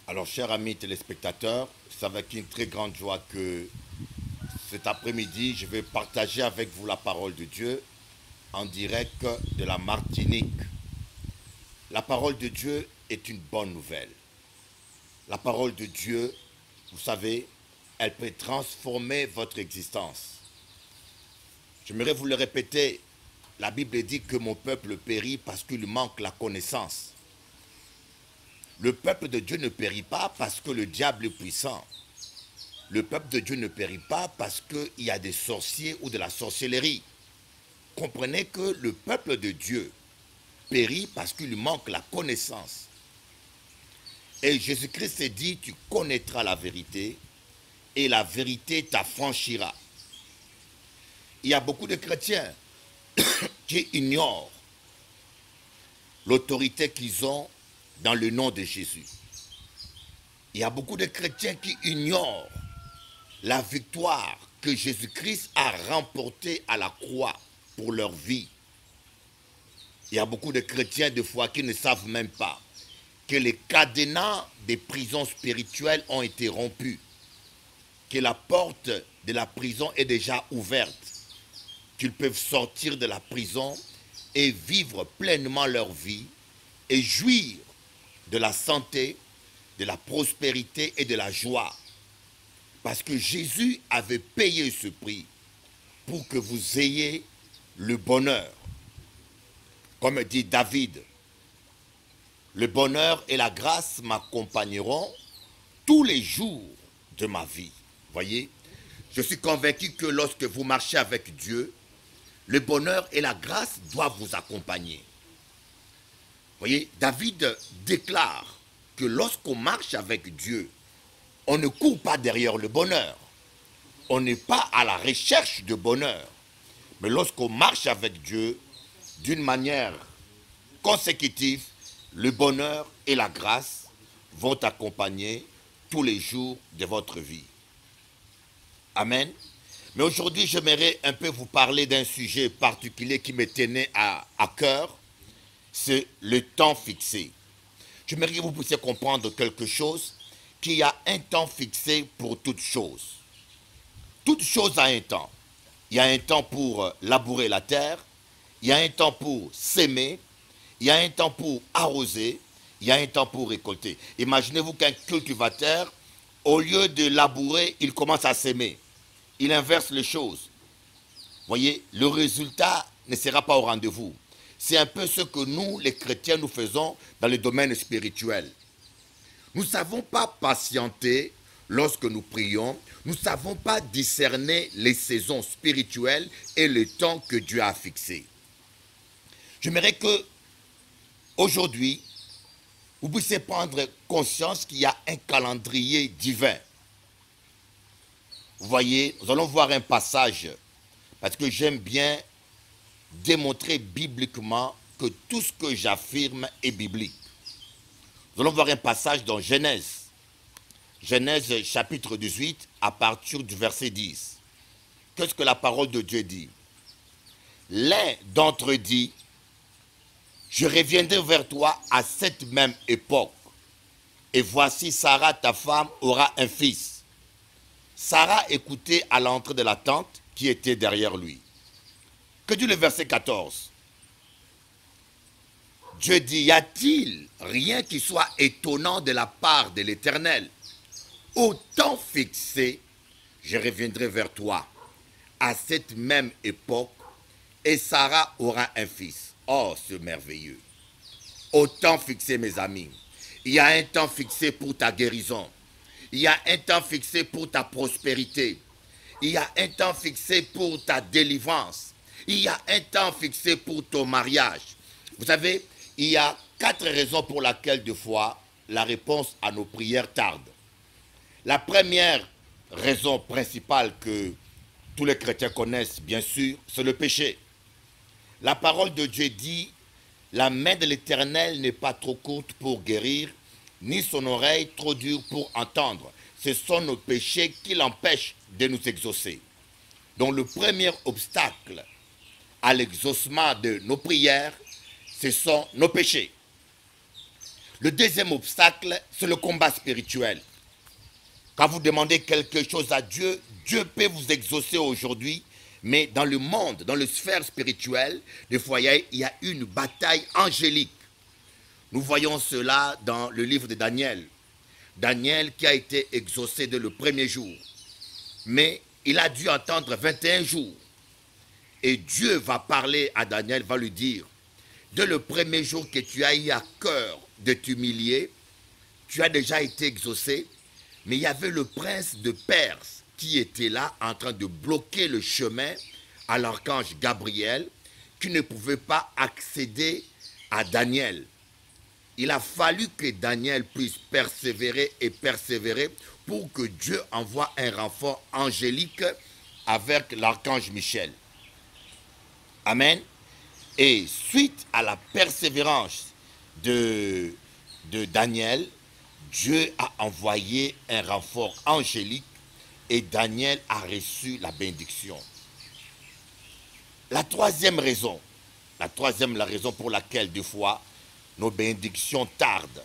Alors, chers amis téléspectateurs, c'est avec une très grande joie que cet après-midi, je vais partager avec vous la parole de Dieu en direct de la Martinique. La parole de Dieu est une bonne nouvelle. La parole de Dieu, vous savez, elle peut transformer votre existence. J'aimerais vous le répéter, la Bible dit que mon peuple périt parce qu'il manque la connaissance. Le peuple de Dieu ne périt pas parce que le diable est puissant. Le peuple de Dieu ne périt pas parce qu'il y a des sorciers ou de la sorcellerie. Comprenez que le peuple de Dieu périt parce qu'il manque la connaissance. Et Jésus-Christ s'est dit, tu connaîtras la vérité et la vérité t'affranchira. Il y a beaucoup de chrétiens qui ignorent l'autorité qu'ils ont dans le nom de Jésus. Il y a beaucoup de chrétiens qui ignorent la victoire que Jésus-Christ a remportée à la croix pour leur vie. Il y a beaucoup de chrétiens de foi qui ne savent même pas que les cadenas des prisons spirituelles ont été rompus, que la porte de la prison est déjà ouverte, qu'ils peuvent sortir de la prison et vivre pleinement leur vie et jouir de la santé, de la prospérité et de la joie. Parce que Jésus avait payé ce prix pour que vous ayez le bonheur. Comme dit David, le bonheur et la grâce m'accompagneront tous les jours de ma vie. Voyez, je suis convaincu que lorsque vous marchez avec Dieu, le bonheur et la grâce doivent vous accompagner. Voyez, David déclare que lorsqu'on marche avec Dieu, on ne court pas derrière le bonheur. On n'est pas à la recherche de bonheur. Mais lorsqu'on marche avec Dieu, d'une manière consécutive, le bonheur et la grâce vont accompagner tous les jours de votre vie. Amen. Mais aujourd'hui, j'aimerais un peu vous parler d'un sujet particulier qui me tenait à cœur. C'est le temps fixé. J'aimerais que vous puissiez comprendre quelque chose, qu'il y a un temps fixé pour toute chose. Toute chose a un temps. Il y a un temps pour labourer la terre, il y a un temps pour s'aimer, il y a un temps pour arroser, il y a un temps pour récolter. Imaginez-vous qu'un cultivateur, au lieu de labourer, il commence à s'aimer. Il inverse les choses. Voyez, le résultat ne sera pas au rendez-vous. C'est un peu ce que nous, les chrétiens, nous faisons dans le domaine spirituel. Nous ne savons pas patienter lorsque nous prions. Nous ne savons pas discerner les saisons spirituelles et le temps que Dieu a fixé. J'aimerais que, aujourd'hui, vous puissiez prendre conscience qu'il y a un calendrier divin. Vous voyez, nous allons voir un passage, parce que j'aime bien démontrer bibliquement que tout ce que j'affirme est biblique. Nous allons voir un passage dans Genèse. Genèse chapitre 18 à partir du verset 10. Qu'est-ce que la parole de Dieu dit? L'un d'entre eux dit, je reviendrai vers toi à cette même époque. Et voici Sarah, ta femme, aura un fils. Sarah écoutait à l'entrée de la tente qui était derrière lui. Que dit le verset 14? Dieu dit, y a-t-il rien qui soit étonnant de la part de l'Éternel? Au temps fixé, je reviendrai vers toi à cette même époque et Sarah aura un fils. Oh, c'est merveilleux. Au temps fixé, mes amis. Il y a un temps fixé pour ta guérison. Il y a un temps fixé pour ta prospérité. Il y a un temps fixé pour ta délivrance. Il y a un temps fixé pour ton mariage. Vous savez, il y a 4 raisons pour lesquelles, des fois, la réponse à nos prières tarde. La première raison principale que tous les chrétiens connaissent, bien sûr, c'est le péché. La parole de Dieu dit, la main de l'Éternel n'est pas trop courte pour guérir, ni son oreille trop dure pour entendre. Ce sont nos péchés qui l'empêchent de nous exaucer. Donc le premier obstacle à l'exaucement de nos prières, ce sont nos péchés. Le deuxième obstacle, c'est le combat spirituel. Quand vous demandez quelque chose à Dieu, Dieu peut vous exaucer aujourd'hui, mais dans le monde, dans la sphère spirituelle, des fois, il y a une bataille angélique. Nous voyons cela dans le livre de Daniel. Daniel qui a été exaucé dès le premier jour. Mais il a dû attendre 21 jours. Et Dieu va parler à Daniel, va lui dire, dès le premier jour que tu as eu à cœur de t'humilier, tu as déjà été exaucé, mais il y avait le prince de Perse qui était là en train de bloquer le chemin à l'archange Gabriel qui ne pouvait pas accéder à Daniel. Il a fallu que Daniel puisse persévérer et persévérer pour que Dieu envoie un renfort angélique avec l'archange Michel. Amen. Et suite à la persévérance de Daniel, Dieu a envoyé un renfort angélique et Daniel a reçu la bénédiction. La troisième raison pour laquelle des fois nos bénédictions tardent,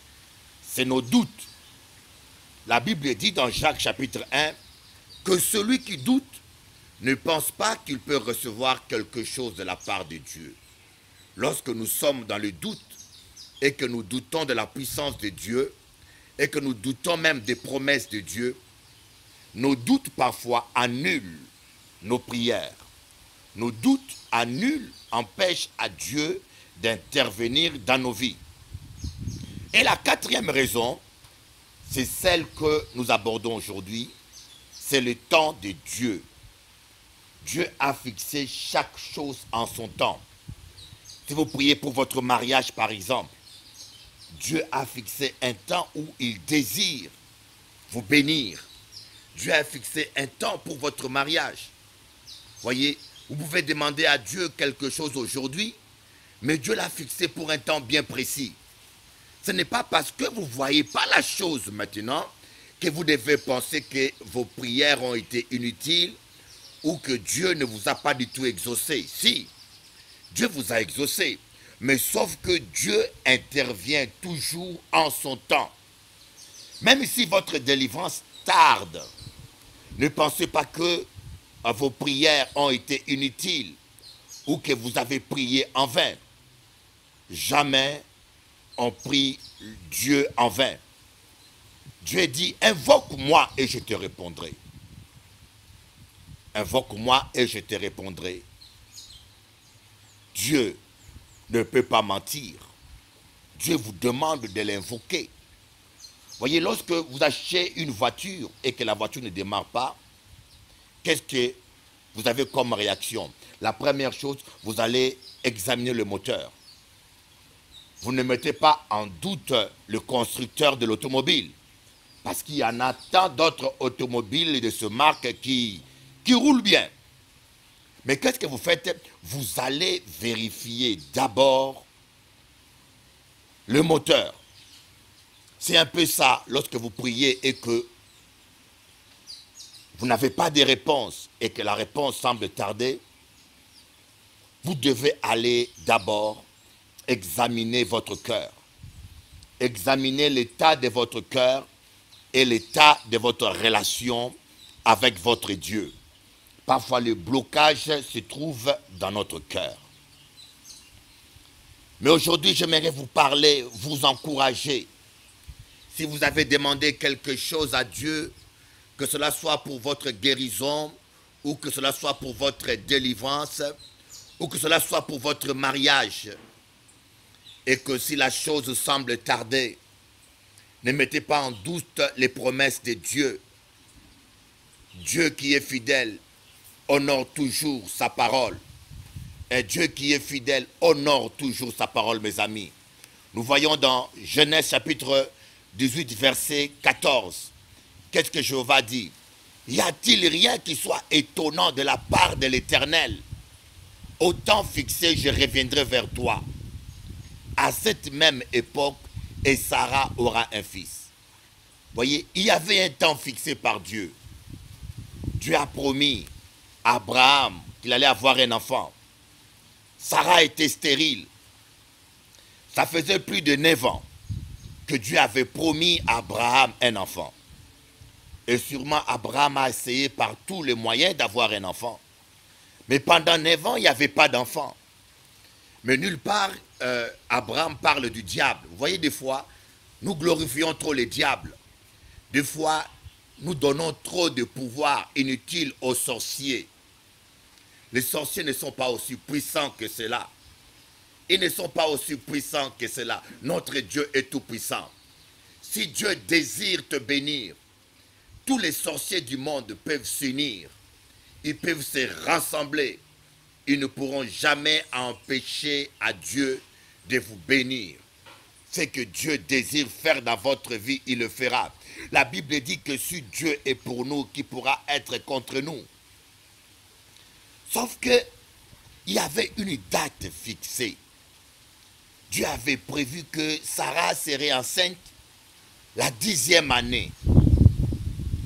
c'est nos doutes. La Bible dit dans Jacques chapitre 1 que celui qui doute ne pense pas qu'il peut recevoir quelque chose de la part de Dieu. Lorsque nous sommes dans le doute et que nous doutons de la puissance de Dieu et que nous doutons même des promesses de Dieu, nos doutes parfois annulent nos prières. Nos doutes annulent, empêchent à Dieu d'intervenir dans nos vies. Et la quatrième raison, c'est celle que nous abordons aujourd'hui, c'est le temps de Dieu. Dieu a fixé chaque chose en son temps. Si vous priez pour votre mariage par exemple, Dieu a fixé un temps où il désire vous bénir. Dieu a fixé un temps pour votre mariage. Voyez, vous pouvez demander à Dieu quelque chose aujourd'hui, mais Dieu l'a fixé pour un temps bien précis. Ce n'est pas parce que vous ne voyez pas la chose maintenant que vous devez penser que vos prières ont été inutiles ou que Dieu ne vous a pas du tout exaucé. Si, Dieu vous a exaucé, mais sauf que Dieu intervient toujours en son temps. Même si votre délivrance tarde, ne pensez pas que vos prières ont été inutiles ou que vous avez prié en vain. Jamais on prie Dieu en vain. Dieu dit, invoque-moi et je te répondrai. Invoque-moi et je te répondrai. Dieu ne peut pas mentir. Dieu vous demande de l'invoquer. Voyez, lorsque vous achetez une voiture et que la voiture ne démarre pas, qu'est-ce que vous avez comme réaction? La première chose, vous allez examiner le moteur. Vous ne mettez pas en doute le constructeur de l'automobile. Parce qu'il y en a tant d'autres automobiles de ce marque qui roulent bien. Mais qu'est-ce que vous faites? Vous allez vérifier d'abord le moteur. C'est un peu ça lorsque vous priez et que vous n'avez pas de réponse et que la réponse semble tarder. Vous devez aller d'abord examiner votre cœur. Examiner l'état de votre cœur et l'état de votre relation avec votre Dieu. Parfois, le blocage se trouve dans notre cœur. Mais aujourd'hui, j'aimerais vous parler, vous encourager. Si vous avez demandé quelque chose à Dieu, que cela soit pour votre guérison, ou que cela soit pour votre délivrance, ou que cela soit pour votre mariage, et que si la chose semble tarder, ne mettez pas en doute les promesses de Dieu. Dieu qui est fidèle honore toujours sa parole. Et Dieu qui est fidèle honore toujours sa parole, mes amis. Nous voyons dans Genèse chapitre 18, verset 14. Qu'est-ce que Jéhovah dit? Y a-t-il rien qui soit étonnant de la part de l'Éternel? Au temps fixé, je reviendrai vers toi. À cette même époque, et Sarah aura un fils. Voyez, il y avait un temps fixé par Dieu. Dieu a promis à Abraham qu'il allait avoir un enfant. Sarah était stérile. Ça faisait plus de 9 ans que Dieu avait promis à Abraham un enfant. Et sûrement Abraham a essayé par tous les moyens d'avoir un enfant. Mais pendant 9 ans, il n'y avait pas d'enfant. Mais nulle part, Abraham parle du diable. Vous voyez, des fois, nous glorifions trop les diables. Des fois, nous donnons trop de pouvoir inutile aux sorciers. Les sorciers ne sont pas aussi puissants que cela. Ils ne sont pas aussi puissants que cela. Notre Dieu est tout puissant. Si Dieu désire te bénir, tous les sorciers du monde peuvent s'unir. Ils peuvent se rassembler. Ils ne pourront jamais empêcher à Dieu de vous bénir. Ce que Dieu désire faire dans votre vie, il le fera. La Bible dit que si Dieu est pour nous, qui pourra être contre nous? Sauf que il y avait une date fixée. Dieu avait prévu que Sarah serait enceinte la 10e année.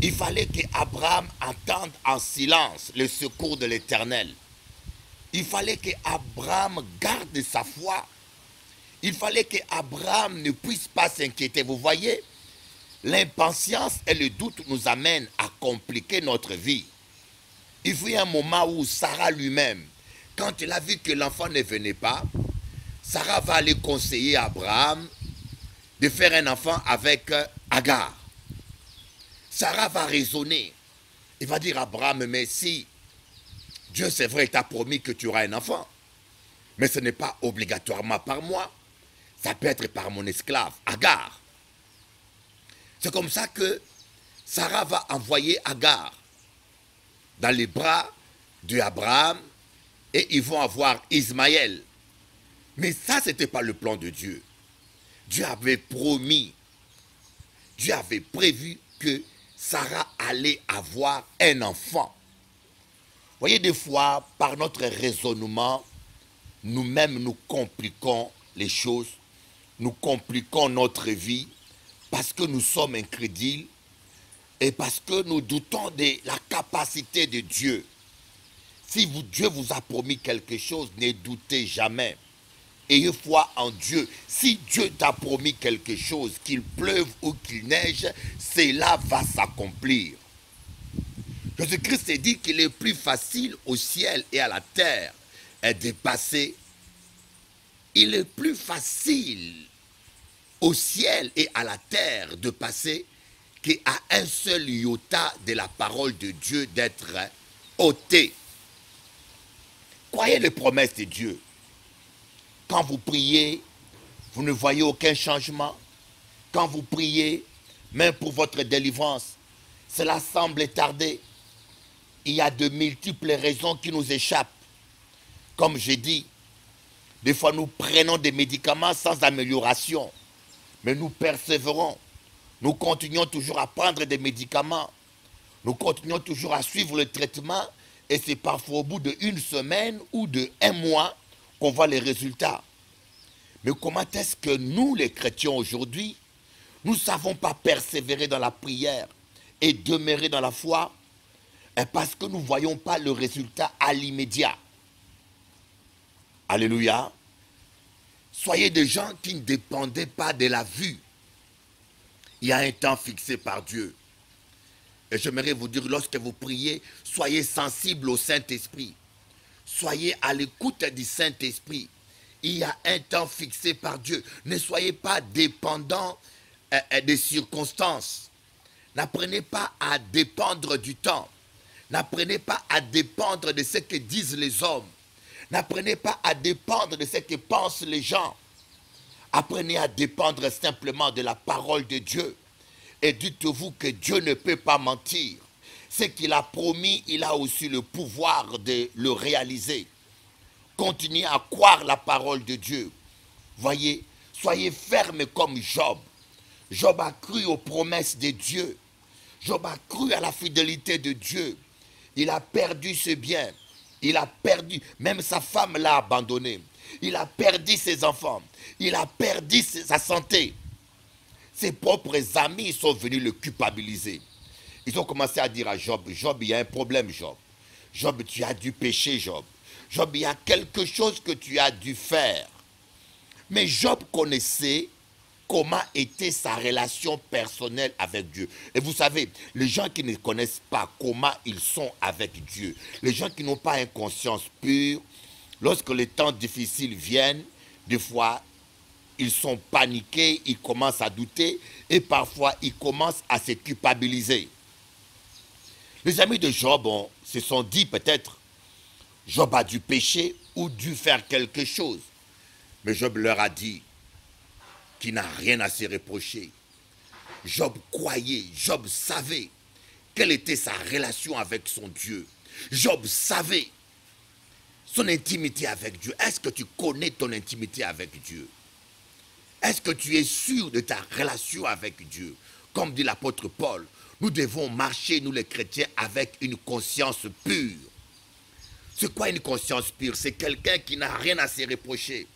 Il fallait qu'Abraham entende en silence le secours de l'Éternel. Il fallait qu'Abraham garde sa foi. Il fallait qu'Abraham ne puisse pas s'inquiéter. Vous voyez, l'impatience et le doute nous amènent à compliquer notre vie. Il fut un moment où Sarah lui-même, quand elle a vu que l'enfant ne venait pas, Sarah va aller conseiller Abraham de faire un enfant avec Agar. Sarah va raisonner. Il va dire à Abraham, mais si Dieu c'est vrai t'a promis que tu auras un enfant, mais ce n'est pas obligatoirement par moi, ça peut être par mon esclave, Agar. C'est comme ça que Sarah va envoyer Agar dans les bras d'Abraham et ils vont avoir Ismaël. Mais ça, ce n'était pas le plan de Dieu. Dieu avait promis, Dieu avait prévu que Sarah allait avoir un enfant. Vous voyez, des fois, par notre raisonnement, nous-mêmes nous compliquons les choses, nous compliquons notre vie parce que nous sommes incrédules et parce que nous doutons de la capacité de Dieu. Si Dieu vous a promis quelque chose, ne doutez jamais. Ayez foi en Dieu. Si Dieu t'a promis quelque chose, qu'il pleuve ou qu'il neige, cela va s'accomplir. Jésus-Christ a dit qu'il est plus facile au ciel et à la terre de passer. Il est plus facile au ciel et à la terre de passer qu'à un seul iota de la parole de Dieu d'être ôté. Croyez les promesses de Dieu. Quand vous priez, vous ne voyez aucun changement. Quand vous priez, même pour votre délivrance, cela semble tarder. Il y a de multiples raisons qui nous échappent. Comme j'ai dit, des fois nous prenons des médicaments sans amélioration. Mais nous persévérons. Nous continuons toujours à prendre des médicaments. Nous continuons toujours à suivre le traitement. Et c'est parfois au bout d'1 semaine ou d'1 mois qu'on voit les résultats. Mais comment est-ce que nous, les chrétiens aujourd'hui, nous ne savons pas persévérer dans la prière et demeurer dans la foi? Parce que nous ne voyons pas le résultat à l'immédiat. Alléluia. Soyez des gens qui ne dépendaient pas de la vue. Il y a un temps fixé par Dieu. Et j'aimerais vous dire, lorsque vous priez, soyez sensibles au Saint-Esprit. Soyez à l'écoute du Saint-Esprit. Il y a un temps fixé par Dieu. Ne soyez pas dépendants des circonstances. N'apprenez pas à dépendre du temps. N'apprenez pas à dépendre de ce que disent les hommes. N'apprenez pas à dépendre de ce que pensent les gens. Apprenez à dépendre simplement de la parole de Dieu. Et dites-vous que Dieu ne peut pas mentir. Ce qu'il a promis, il a aussi le pouvoir de le réaliser. Continuez à croire la parole de Dieu. Voyez, soyez fermes comme Job. Job a cru aux promesses de Dieu. Job a cru à la fidélité de Dieu. Il a perdu ses biens. Il a perdu, même sa femme l'a abandonné. Il a perdu ses enfants. Il a perdu sa santé. Ses propres amis sont venus le culpabiliser. Ils ont commencé à dire à Job, Job, il y a un problème, Job. Job, tu as dû pécher, Job. Job, il y a quelque chose que tu as dû faire. Mais Job connaissait comment était sa relation personnelle avec Dieu. Et vous savez, les gens qui ne connaissent pas comment ils sont avec Dieu, les gens qui n'ont pas une conscience pure, lorsque les temps difficiles viennent, des fois, ils sont paniqués, ils commencent à douter et parfois ils commencent à se culpabiliser. Les amis de Job se sont dit peut-être, Job a dû pécher ou dû faire quelque chose. Mais Job leur a dit qu'il n'a rien à se reprocher. Job croyait, Job savait quelle était sa relation avec son Dieu. Job savait son intimité avec Dieu. Est-ce que tu connais ton intimité avec Dieu? Est-ce que tu es sûr de ta relation avec Dieu? Comme dit l'apôtre Paul, nous devons marcher, nous les chrétiens, avec une conscience pure. C'est quoi une conscience pure? C'est quelqu'un qui n'a rien à se reprocher.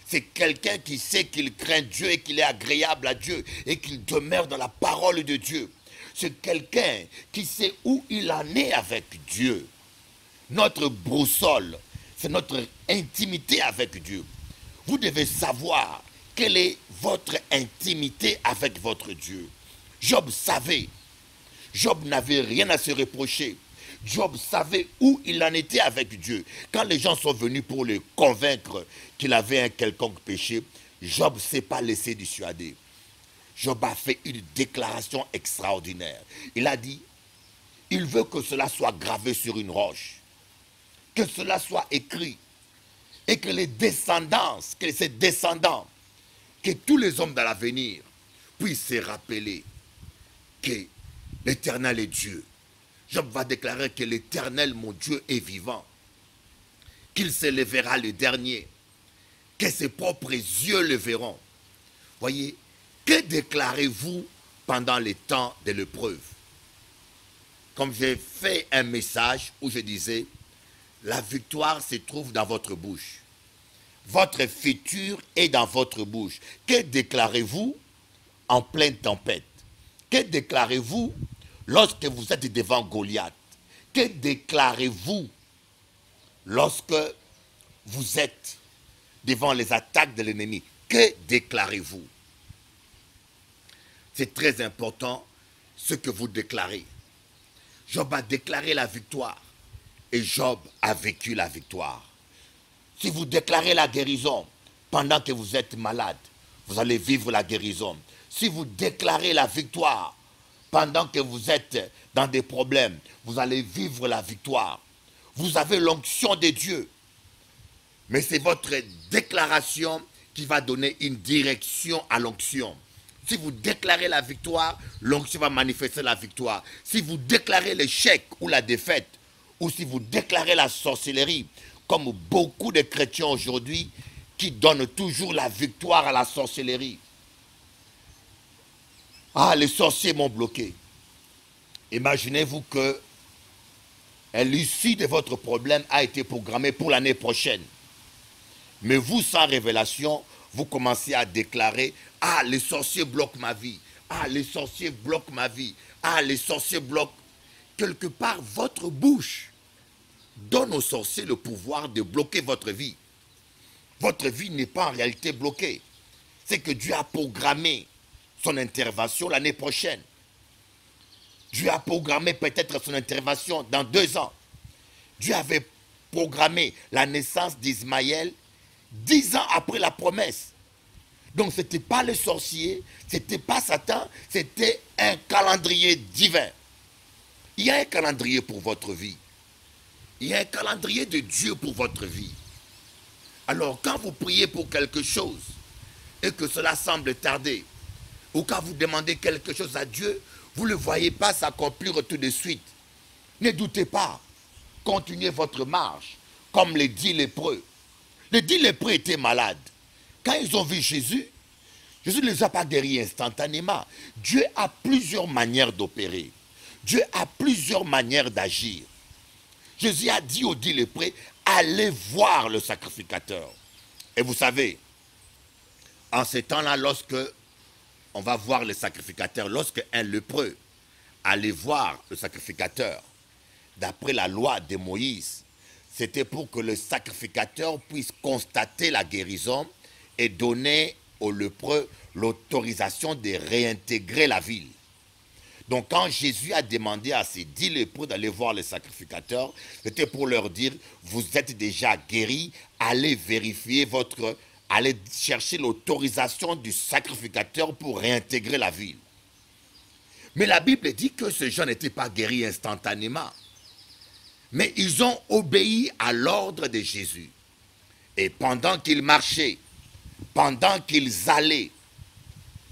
C'est quelqu'un qui sait qu'il craint Dieu et qu'il est agréable à Dieu et qu'il demeure dans la parole de Dieu. C'est quelqu'un qui sait où il en est avec Dieu. Notre boussole, c'est notre intimité avec Dieu. Vous devez savoir quelle est votre intimité avec votre Dieu. Job savait. Job n'avait rien à se reprocher. Job savait où il en était avec Dieu. Quand les gens sont venus pour le convaincre qu'il avait un quelconque péché, Job ne s'est pas laissé dissuader. Job a fait une déclaration extraordinaire. Il a dit, il veut que cela soit gravé sur une roche, que cela soit écrit, et que les descendants, que ses descendants, que tous les hommes de l'avenir puissent se rappeler que l'Éternel est Dieu. Job va déclarer que l'Éternel, mon Dieu, est vivant, qu'il se lèvera le dernier, que ses propres yeux le verront. Voyez, que déclarez-vous pendant les temps de l'épreuve? Comme j'ai fait un message où je disais, la victoire se trouve dans votre bouche. Votre futur est dans votre bouche. Que déclarez-vous en pleine tempête? Que déclarez-vous lorsque vous êtes devant Goliath? Que déclarez-vous lorsque vous êtes devant les attaques de l'ennemi? Que déclarez-vous? C'est très important ce que vous déclarez. Job a déclaré la victoire et Job a vécu la victoire. Si vous déclarez la guérison pendant que vous êtes malade, vous allez vivre la guérison. Si vous déclarez la victoire pendant que vous êtes dans des problèmes, vous allez vivre la victoire. Vous avez l'onction de Dieu. Mais c'est votre déclaration qui va donner une direction à l'onction. Si vous déclarez la victoire, l'onction va manifester la victoire. Si vous déclarez l'échec ou la défaite, ou si vous déclarez la sorcellerie, comme beaucoup de chrétiens aujourd'hui qui donnent toujours la victoire à la sorcellerie. Ah, les sorciers m'ont bloqué. Imaginez-vous que l'issue de votre problème a été programmée pour l'année prochaine. Mais vous, sans révélation, vous commencez à déclarer, ah, les sorciers bloquent ma vie. Ah, les sorciers bloquent ma vie. Ah, les sorciers bloquent. Quelque part, votre bouche donne aux sorciers le pouvoir de bloquer votre vie. Votre vie n'est pas en réalité bloquée. C'est que Dieu a programmé son intervention l'année prochaine. Dieu a programmé peut-être son intervention dans 2 ans. Dieu avait programmé la naissance d'Ismaël 10 ans après la promesse. Donc ce n'était pas le sorcier, ce n'était pas Satan, c'était un calendrier divin. Il y a un calendrier pour votre vie. Il y a un calendrier de Dieu pour votre vie. Alors quand vous priez pour quelque chose et que cela semble tarder, ou quand vous demandez quelque chose à Dieu, vous ne le voyez pas s'accomplir tout de suite. Ne doutez pas. Continuez votre marche, comme les 10 lépreux. Les 10 lépreux étaient malades. Quand ils ont vu Jésus, Jésus ne les a pas guéris instantanément. Dieu a plusieurs manières d'opérer. Dieu a plusieurs manières d'agir. Jésus a dit aux 10 lépreux, allez voir le sacrificateur. Et vous savez, en ces temps-là, lorsque on va voir le sacrificateur, lorsque un lépreux allait voir le sacrificateur, d'après la loi de Moïse, c'était pour que le sacrificateur puisse constater la guérison et donner aux lépreux l'autorisation de réintégrer la ville. Donc quand Jésus a demandé à ces 10 lépreux d'aller voir les sacrificateurs, c'était pour leur dire, vous êtes déjà guéris, allez vérifier allez chercher l'autorisation du sacrificateur pour réintégrer la ville. Mais la Bible dit que ces gens n'étaient pas guéris instantanément. Mais ils ont obéi à l'ordre de Jésus. Et pendant qu'ils marchaient, pendant qu'ils allaient,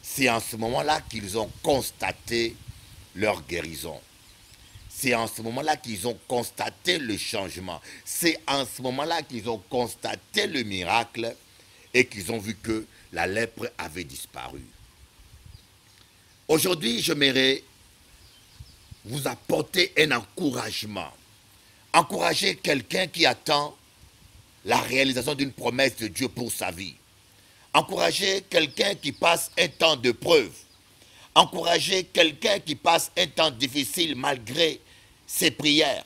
c'est en ce moment-là qu'ils ont constaté leur guérison. C'est en ce moment-là qu'ils ont constaté le changement. C'est en ce moment-là qu'ils ont constaté le miracle et qu'ils ont vu que la lèpre avait disparu. Aujourd'hui, j'aimerais vous apporter un encouragement. Encourager quelqu'un qui attend la réalisation d'une promesse de Dieu pour sa vie. Encourager quelqu'un qui passe un temps de preuve. Encourager quelqu'un qui passe un temps difficile malgré ses prières.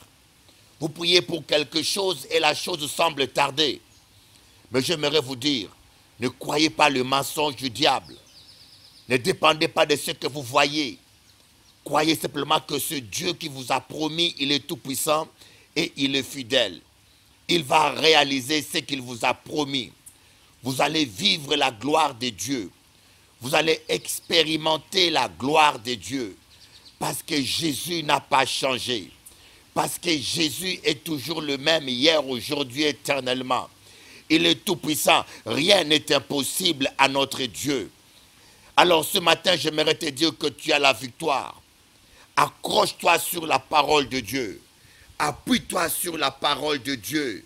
Vous priez pour quelque chose et la chose semble tarder. Mais j'aimerais vous dire, ne croyez pas le mensonge du diable. Ne dépendez pas de ce que vous voyez. Croyez simplement que ce Dieu qui vous a promis, il est tout-puissant et il est fidèle. Il va réaliser ce qu'il vous a promis. Vous allez vivre la gloire de Dieu. Vous allez expérimenter la gloire de Dieu. Parce que Jésus n'a pas changé. Parce que Jésus est toujours le même hier, aujourd'hui, éternellement. Il est tout-puissant. Rien n'est impossible à notre Dieu. Alors ce matin, j'aimerais te dire que tu as la victoire. Accroche-toi sur la parole de Dieu. Appuie-toi sur la parole de Dieu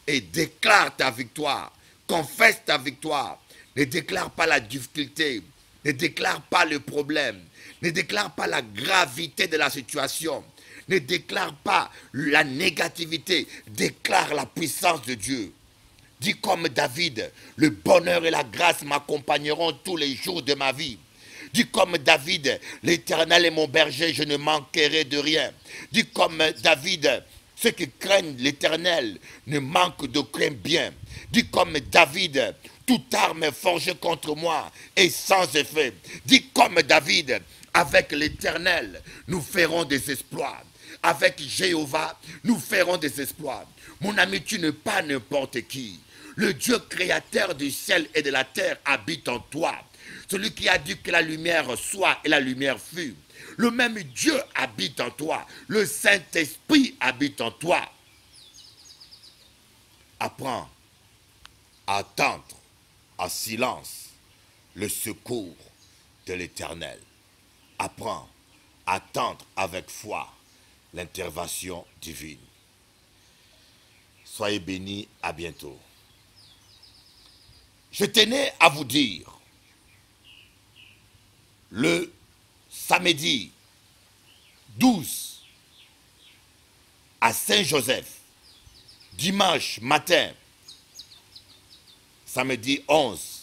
et déclare ta victoire. Confesse ta victoire. Ne déclare pas la difficulté. Ne déclare pas le problème. Ne déclare pas la gravité de la situation. Ne déclare pas la négativité. Déclare la puissance de Dieu. Dis comme David, le bonheur et la grâce m'accompagneront tous les jours de ma vie. Dis comme David, l'Éternel est mon berger, je ne manquerai de rien. Dis comme David, ceux qui craignent l'Éternel ne manquent d'aucun bien. Dis comme David, toute arme forgée contre moi est sans effet. Dis comme David, avec l'Éternel, nous ferons des exploits. Avec Jéhovah, nous ferons des exploits. Mon ami, tu n'es pas n'importe qui. Le Dieu créateur du ciel et de la terre habite en toi. Celui qui a dit que la lumière soit et la lumière fut. Le même Dieu habite en toi. Le Saint-Esprit habite en toi. Apprends à attendre en silence le secours de l'Éternel. Apprends à attendre avec foi l'intervention divine. Soyez bénis, à bientôt. Je tenais à vous dire, le samedi 12 à Saint-Joseph, dimanche matin, samedi 11